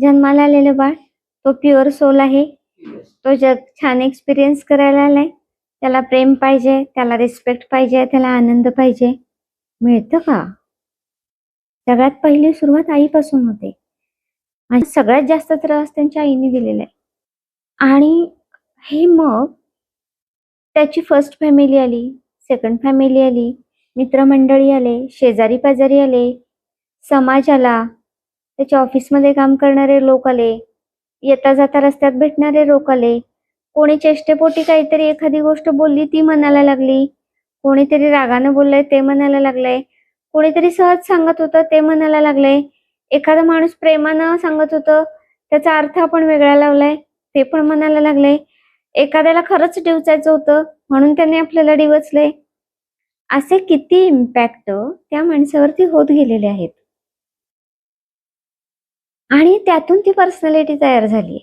जन्माला आलेलं बाळ तो प्युअर सोल आहे. तो जग छान एक्सपिरियन्स करायला आलाय. त्याला प्रेम पाहिजे, त्याला रिस्पेक्ट पाहिजे, त्याला आनंद पाहिजे. मिळतं का? सगळ्यात पहिली सुरुवात आईपासून होते आणि सगळ्यात जास्त त्रास त्यांच्या आईने दिलेला आहे. आणि हे मग त्याची फर्स्ट फॅमिली आली, सेकंड फॅमिली आली, मित्रमंडळी आले, शेजारी पाजारी आले, समाज आला, त्याच्या ऑफिसमध्ये काम करणारे लोक आले, येता जाता रस्त्यात भेटणारे लोक आले. कोणी चेष्टेपोटी काहीतरी एखादी गोष्ट बोलली ती म्हणायला लागली, कोणीतरी रागानं बोललंय ते म्हणायला लागलंय, कोणीतरी सहज सांगत होतं ते म्हणायला लागलंय, एखादा माणूस प्रेमानं सांगत होतं त्याचा अर्थ आपण वेगळा लावलाय ते पण म्हणायला लागले, एखाद्याला खरंच डिवचायचं होतं म्हणून त्याने आपल्याला डिवचले. असे किती इम्पॅक्ट त्या माणसावरती होत गेलेले आहेत आणि त्यातून ती पर्सनॅलिटी तयार झाली.